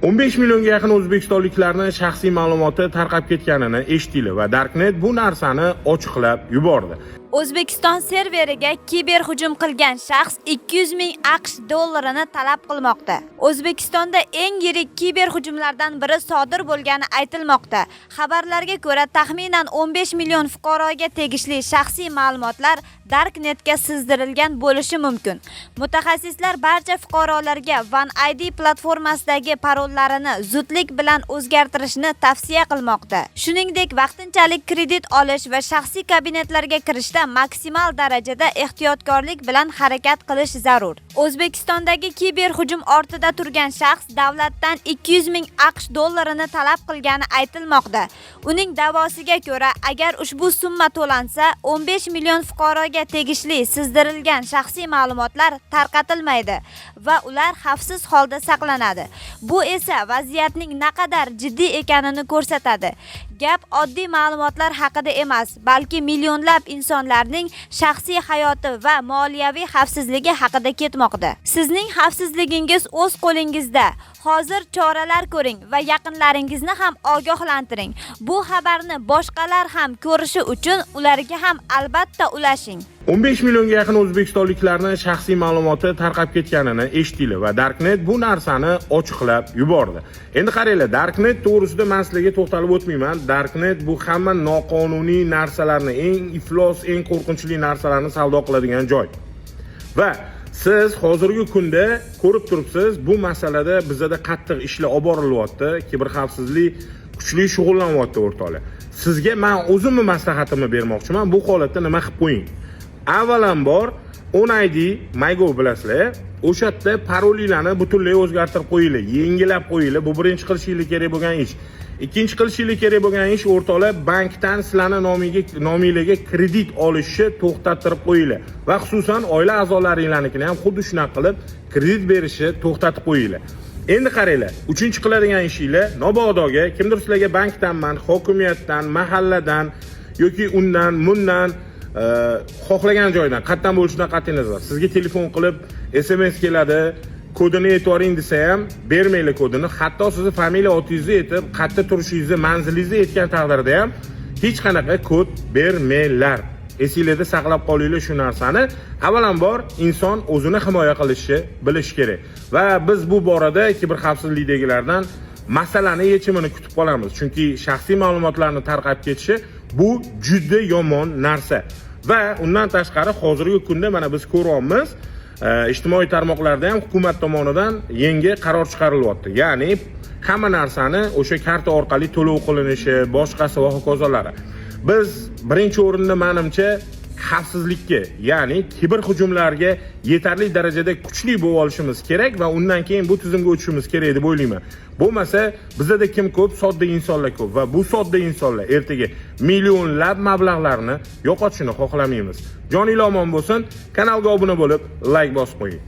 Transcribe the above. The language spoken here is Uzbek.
15 millionga yaqin o'zbekistonliklarning shaxsiy ma'lumoti tarqab ketganini eshitdinglar va Darknet bu narsani ochiqlab yubordi. O'zbekiston serveriga kiberhujum qilgan shaxs 200 ming AQSh dollarini talab qilmoqda. O'zbekistonda eng yirik kiberhujumlardan biri sodir bo'lgani aytilmoqda. Xabarlarga ko'ra, taxminan 15 million fuqaroga tegishli shaxsiy ma'lumotlar Darknetga sizdirilgan bo'lishi mumkin. Mutaxassislar barcha fuqarolarga OneID platformasidagi parollarini zudlik bilan o'zgartirishni tavsiya qilmoqda. Shuningdek, vaqtinchalik kredit olish va shaxsiy kabinetlarga kirishda maksimal darajada ehtiyotkorlik bilan harakat qilish zarur. O'zbekistondagi kiberhujum ortida turgan shaxs davlatdan 200 ming AQSh dollarini talab qilgani aytilmoqda. Uning da'vosiga ko'ra, agar ushbu summa to'lansa, 15 million fuqaroga tegishli sizdirilgan shaxsiy ma'lumotlar tarqatilmaydi va ular xavfsiz holda saqlanadi. Bu esa vaziyatning naqadar jiddiy ekanini ko'rsatadi. Gap oddiy ma'lumotlar haqida emas, balki millionlab insonlarning shaxsiy hayoti va moliyaviy xavfsizligi haqida ketmoqda. Sizning xavfsizligingiz o'z qo'lingizda. Hozir choralar ko'ring va yaqinlaringizni ham ogohlantiring. Bu xabarni boshqalar ham ko'rishi uchun ularga ham albatta ulashing. 15 millionga yaqin o'zbekistonliklarning shaxsiy ma'lumoti tarqab ketganini eshitdinglar va Darknet bu narsani ochiqlab yubordi. Endi qaranglar, Darknet to'g'risida men sizlarga to'xtalib o'tmayman. Darknet bu hamma noqonuniy narsalarni, eng iflos, eng qo'rqinchli narsalarni savdo qiladigan joy. Va siz hozirgi kunda ko'rib turibsiz, bu masalada bizda qattiq ishlar olib borilyapti, kiberxavfsizlik kuchli shug'ullanyapti o'rtoqlar. Sizga men o'zimni maslahatimni bermoqchiman. Bu holatda nima qilib qo'ying? Avvalambor OneID MyGov bilasizlar, o'sha yerda parolinglarni butunlay o'zgartirib qo'yinglar, yengilab qo'yinglar. Bu birinchi qilishingiz kerak bo'lgan ish. Ikkinchi qilishingiz kerak bo'lgan ish, o'rtoqlar, bankdan sizlarning nomingizga kredit olishni to'xtattirib qo'yinglar va xususan oila a'zolaringlarnikini ham xuddi shunaqa qilib kredit berishni to'xtatib qo'yinglar. Endi qaranglar, uchinchi qiladigan ishinglar, mabodoga kimdir sizlarga bankdanman, hokimiyatdan, mahalladan yoki undan, bundan xohlagan joydan, qayerdan bo'lishidan qat'iy nazar, sizga telefon qilib SMS keladi, kodini aytvoring desa ham bermanglar kodini. Hatto sizni familiya otingizni aytib, qayerda turishingizni, manzilingizni aytgan taqdirda ham hech qanaqa kod bermanglar. Esingizda saqlab qolinglar shu narsani. Avvalambor inson o'zini himoya qilishni bilish kerak. Va biz bu borada kiberxavfsizlikdagilardan masalani yechimini kutib qolamiz. Chunki shaxsiy ma'lumotlarni tarqab ketishi bu juda yomon narsa. Va undan tashqari hozirgi kunda mana biz ko'ryapmiz, ijtimoiy tarmoqlarda ham hukumat tomonidan yangi qaror chiqarilyapti. Ya'ni hamma narsani o'sha karta orqali to'lov qilinishi, boshqasi va hokozalari. Biz birinchi o'rinda menimcha xavfsizlikka, ya'ni kiberhujumlarga yetarli darajada kuchli bo'lib olishimiz kerak va undan keyin bu tizimga o'tishimiz kerak deb o'ylayman. Bo'lmasa bizda kim ko'p, sodda insonlar ko'p va bu sodda insonlar ertaga millionlab mablag'larni yo'qotishini xohlamaymiz. Joninglar omon bo'lsin, kanalga obuna bo'lib, like bosib qo'ying.